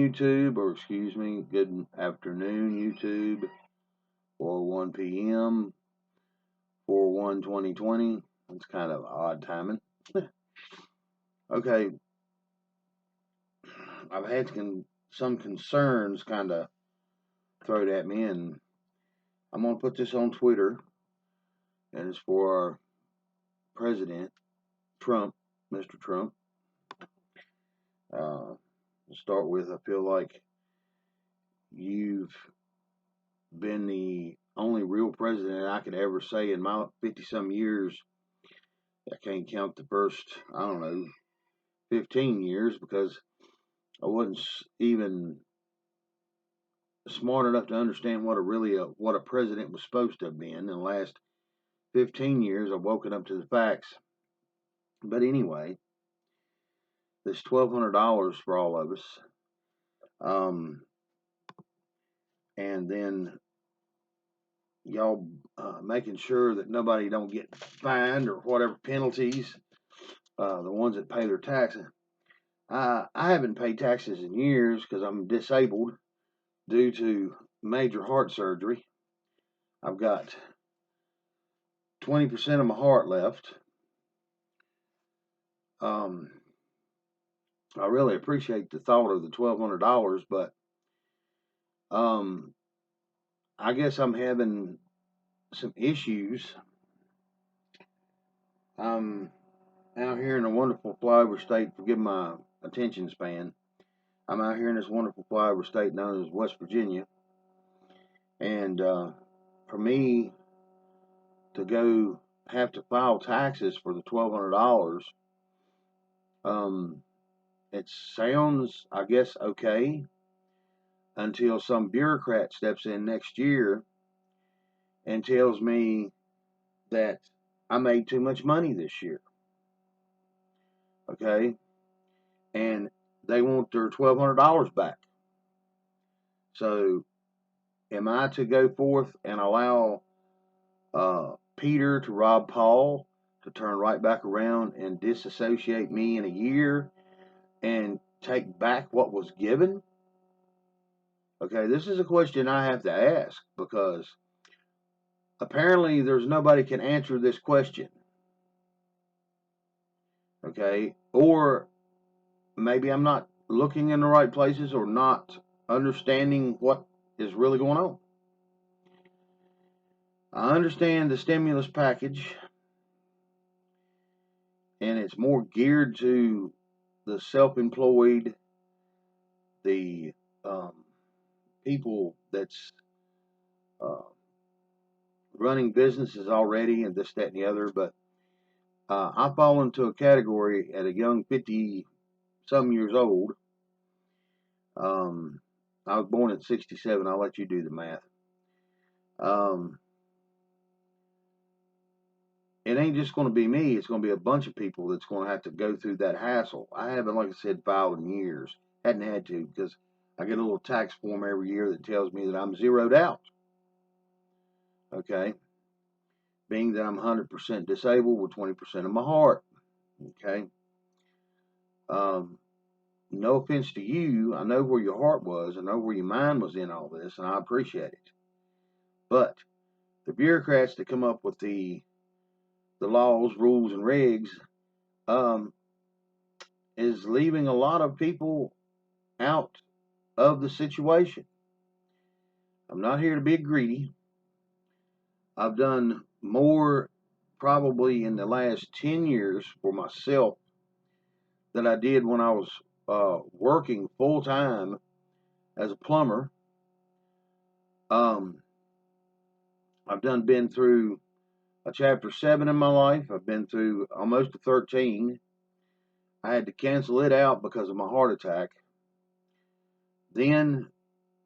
YouTube, or excuse me, good afternoon, YouTube, or 1 p.m. for 1/2020. It's kind of odd timing. Okay, I've had some concerns kind of thrown at me, and I'm going to put this on Twitter, and it's for our President Trump, Mr. Trump. To start with, I feel like you've been the only real president I could ever say in my 50-some years. I can't count the first, 15 years, because I wasn't even smart enough to understand what a president was supposed to have been. In the last 15 years, I've woken up to the facts. But anyway, this $1,200 for all of us, and then y'all making sure that nobody don't get fined or whatever penalties, the ones that pay their taxes. I haven't paid taxes in years because I'm disabled due to major heart surgery. I've got 20% of my heart left. I really appreciate the thought of the $1,200, but I guess I'm having some issues. I'm out here in a wonderful flyover state. Forgive my attention span. I'm out here in this wonderful flyover state known as West Virginia, and for me to have to file taxes for the $1,200, it sounds, I guess, okay until some bureaucrat steps in next year and tells me that I made too much money this year. Okay? And they want their $1,200 back. So, am I to go forth and allow Peter to rob Paul, to turn right back around and disassociate me in a year and take back what was given? Okay, this is a question I have to ask, because apparently there's nobody can answer this question. Okay, or maybe I'm not looking in the right places or not understanding what is really going on. I understand the stimulus package, and it's more geared to the self-employed, the people that's running businesses already, and this, that, and the other. But I fall into a category at a young 50-some years old. I was born in 67. I'll let you do the math. It ain't just going to be me. It's going to be a bunch of people that's going to have to go through that hassle. I haven't, like I said, filed in years. Hadn't had to, because I get a little tax form every year that tells me that I'm zeroed out. Okay? Being that I'm 100% disabled with 20% of my heart. Okay? No offense to you. I know where your heart was. I know where your mind was in all this, and I appreciate it. But the bureaucrats that come up with the laws, rules, and regs is leaving a lot of people out of the situation. I'm not here to be greedy. I've done more probably in the last 10 years for myself than I did when I was working full time as a plumber. I've been through a chapter 7 in my life. I've been through almost a 13. I had to cancel it out because of my heart attack. Then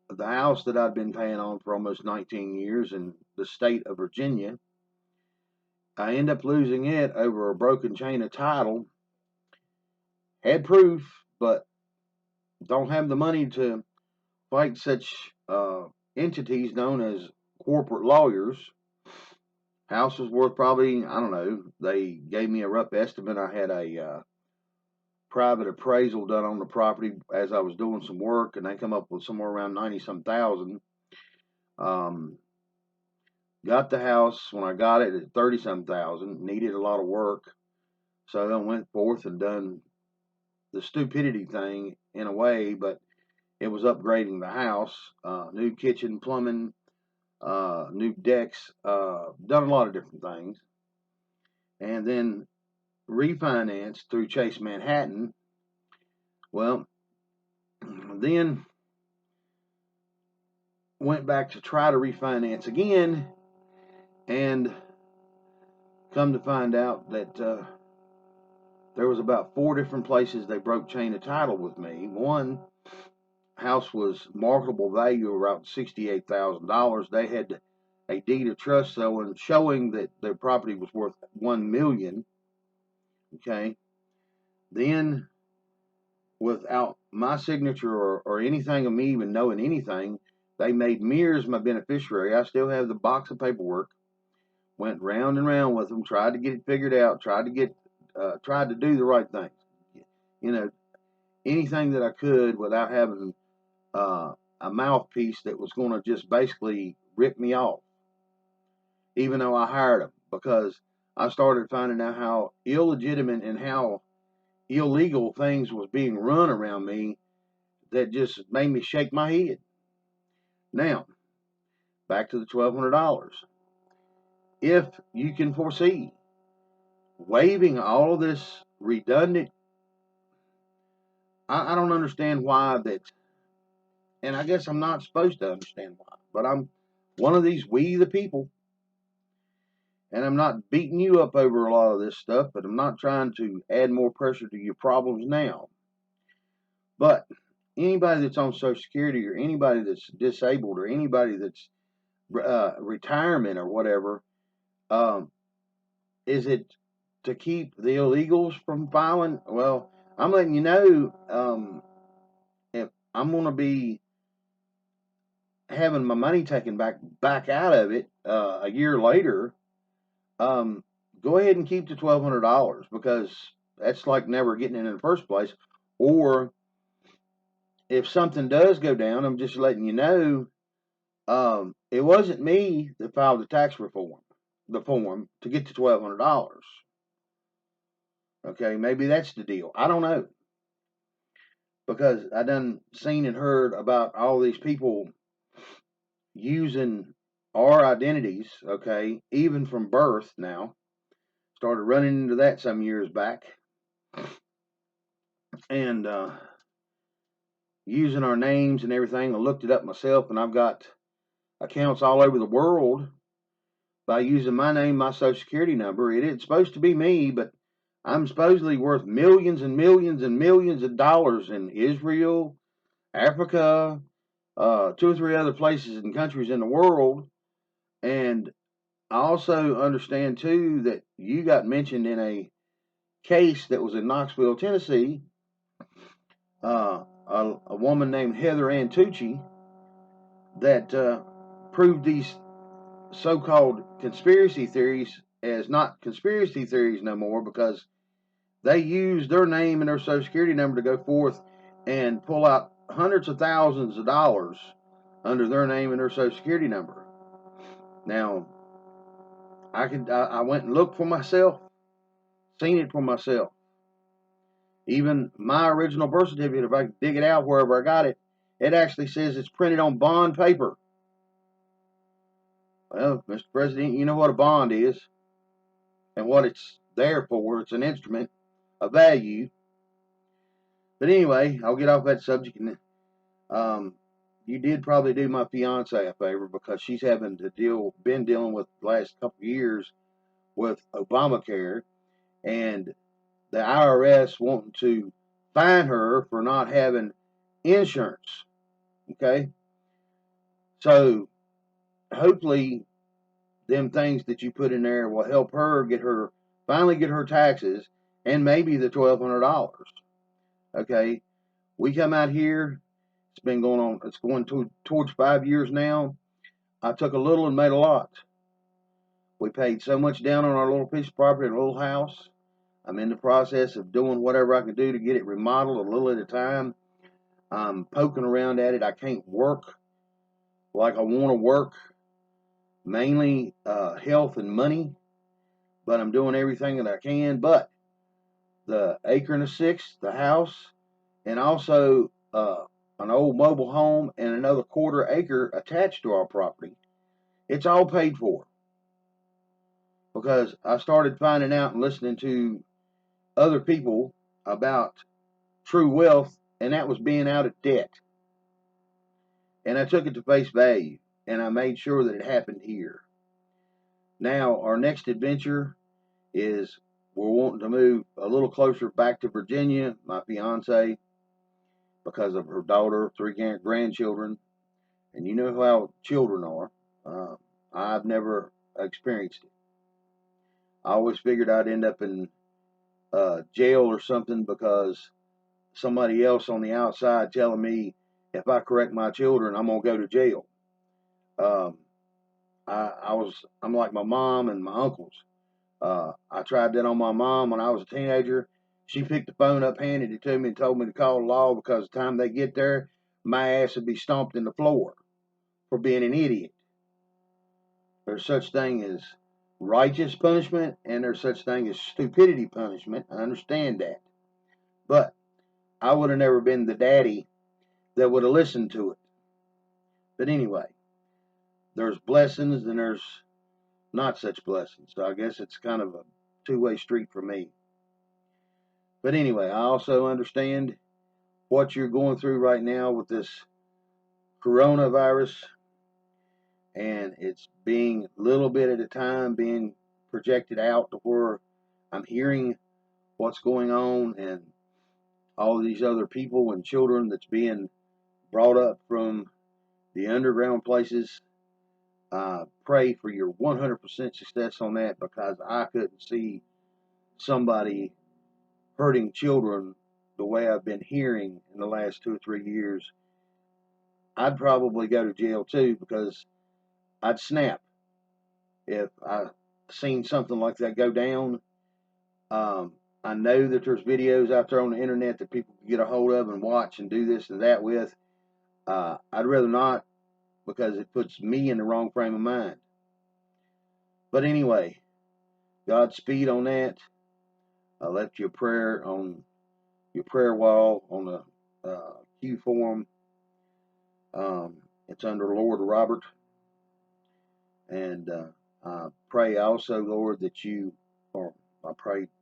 the house that I'd been paying on for almost 19 years in the state of Virginia, I ended up losing it over a broken chain of title. Had proof, but don't have the money to fight such entities known as corporate lawyers. House was worth probably, I don't know, they gave me a rough estimate. I had a private appraisal done on the property as I was doing some work, and they come up with somewhere around 90-some thousand. Got the house when I got it at 30-some thousand. Needed a lot of work, so I went forth and done the stupidity thing in a way, but it was upgrading the house, new kitchen, plumbing, new decks, done a lot of different things, and then refinanced through Chase Manhattan. Well, then went back to try to refinance again, and come to find out that there was about 4 different places they broke chain of title with me. One house was marketable value around $68,000. They had a deed of trust showing that their property was worth $1 million. Okay, then without my signature or anything of me even knowing anything, they made me as my beneficiary. I still have the box of paperwork. Went round and round with them, tried to get it figured out, tried to do the right thing. You know, anything that I could without having a mouthpiece that was going to just basically rip me off, even though I hired them, because I started finding out how illegitimate and how illegal things was being run around me that just made me shake my head. Now, back to the $1,200. If you can foresee waiving all of this redundant, I don't understand why that, and I guess I'm not supposed to understand why, but I'm one of these we the people, and I'm not beating you up over a lot of this stuff, but I'm not trying to add more pressure to your problems now. But anybody that's on Social Security, or anybody that's disabled, or anybody that's retirement or whatever, is it to keep the illegals from filing? Well, I'm letting you know, if I'm going to be having my money taken back out of it a year later, go ahead and keep the $1,200, because that's like never getting it in the first place. Or if something does go down, I'm just letting you know, it wasn't me that filed the tax reform, the form to get the $1,200. Okay, maybe that's the deal. I don't know, because I done seen and heard about all these people using our identities. Okay, even from birth now. Started running into that some years back, and using our names and everything. I looked it up myself, and I've got accounts all over the world by using my name, my social security number. It isn't supposed to be me, but I'm supposedly worth millions and millions and millions of dollars in Israel, Africa, 2 or 3 other places and countries in the world. And I also understand too that you got mentioned in a case that was in Knoxville, Tennessee. A woman named Heather Antucci that proved these so-called conspiracy theories as not conspiracy theories no more, because they used their name and their social security number to go forth and pull out hundreds of thousands of dollars under their name and their social security number. Now, I went and looked for myself, seen it for myself. Even my original birth certificate, if I can dig it out wherever I got it, it actually says it's printed on bond paper. Well, Mr. President, you know what a bond is and what it's there for. It's an instrument of value. But anyway, I'll get off that subject. And you did probably do my fiance a favor, because she's been dealing with the last couple of years with Obamacare, and the IRS wanting to fine her for not having insurance. Okay, so hopefully them things that you put in there will help her finally get her taxes and maybe the $1,200. Okay, we come out here. It's been going on. It's going towards 5 years now. I took a little and made a lot. We paid so much down on our little piece of property, a little house. I'm in the process of doing whatever I can do to get it remodeled a little at a time. I'm poking around at it. I can't work like I want to work, mainly health and money, but I'm doing everything that I can. But the acre and a sixth, the house, and also an old mobile home and another quarter acre attached to our property, it's all paid for. Because I started finding out and listening to other people about true wealth, and that was being out of debt. And I took it to face value, and I made sure that it happened here. Now, our next adventure is we're wanting to move a little closer back to Virginia, my fiance, because of her daughter, 3 grandchildren, and you know how children are. I've never experienced it. I always figured I'd end up in jail or something because somebody else on the outside telling me if I correct my children, I'm gonna go to jail. Um, I'm like my mom and my uncles. I tried that on my mom when I was a teenager. She picked the phone up, handed it to me, and told me to call the law because the time they get there, my ass would be stomped in the floor for being an idiot. There's such thing as righteous punishment, and there's such thing as stupidity punishment. I understand that, but I would have never been the daddy that would have listened to it. But anyway, there's blessings and there's not such blessings. So I guess it's kind of a two-way street for me. But anyway, I also understand what you're going through right now with this coronavirus, and it's being little bit at a time being projected out to where I'm hearing what's going on and all these other people and children that's being brought up from the underground places. Pray for your 100% success on that because I couldn't see somebody hurting children the way I've been hearing in the last 2 or 3 years. I'd probably go to jail too because I'd snap if I seen something like that go down. I know that there's videos out there on the internet that people can get a hold of and watch and do this and that with. I'd rather not because it puts me in the wrong frame of mind. But anyway, Godspeed on that. I left you a prayer on your prayer wall on the Q form. It's under Lord Robert. And I pray also, Lord, that you, or I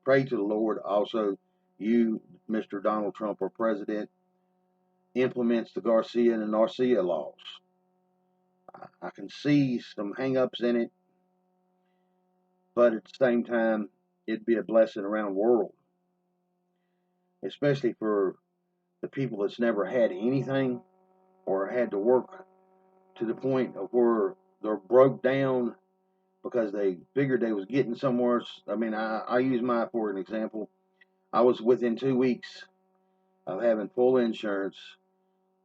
pray to the Lord also, you, Mr. Donald Trump, our president, implements the Garcia and Narcia laws. I can see some hang-ups in it, but at the same time, it'd be a blessing around the world, especially for the people that's never had anything or had to work to the point of where they're broke down because they figured they was getting somewhere. I mean, I use mine for an example. I was within 2 weeks of having full insurance,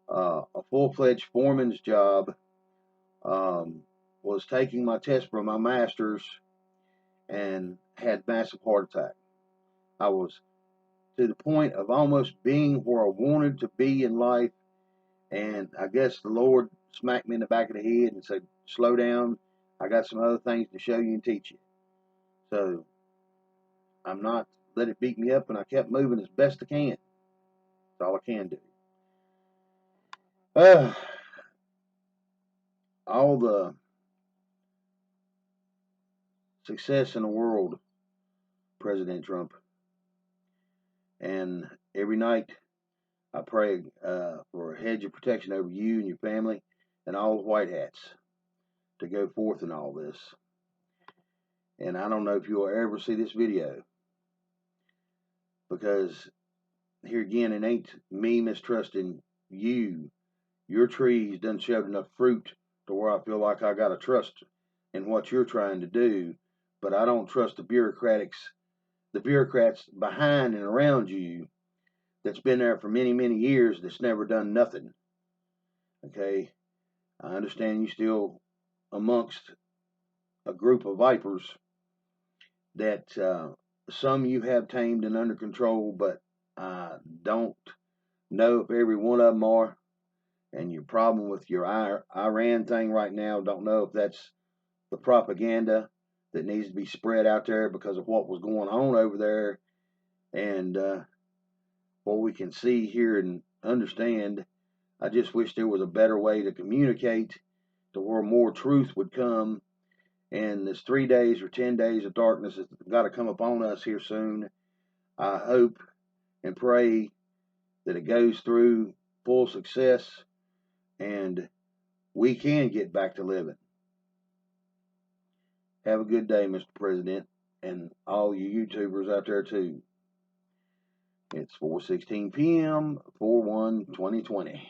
a full-fledged foreman's job, was taking my test for my master's, and had massive heart attack. I was to the point of almost being where I wanted to be in life, and I guess the Lord smacked me in the back of the head and said, slow down, I got some other things to show you and teach you. So I'm not let it beat me up, and I kept moving as best I can. That's all I can do. All the success in the world, President Trump. And every night I pray for a hedge of protection over you and your family and all the white hats to go forth in all this. And I don't know if you'll ever see this video, because here again, it ain't me mistrusting you. Your trees done showed enough fruit to where I feel like I got to trust in what you're trying to do, but I don't trust the bureaucrats behind and around you that's been there for many, many years that's never done nothing. Okay, I understand you still amongst a group of vipers that some you have tamed and under control, but I don't know if every one of them are. And your problem with your Iran thing right now, don't know if that's the propaganda that needs to be spread out there because of what was going on over there. And what we can see, hear, and understand, I just wish there was a better way to communicate to where more truth would come. And this 3 days or 10 days of darkness has got to come upon us here soon. I hope and pray that it goes through full success and we can get back to living. Have a good day, Mr. President, and all you YouTubers out there too. It's 4:16 p.m. 4/1/2020.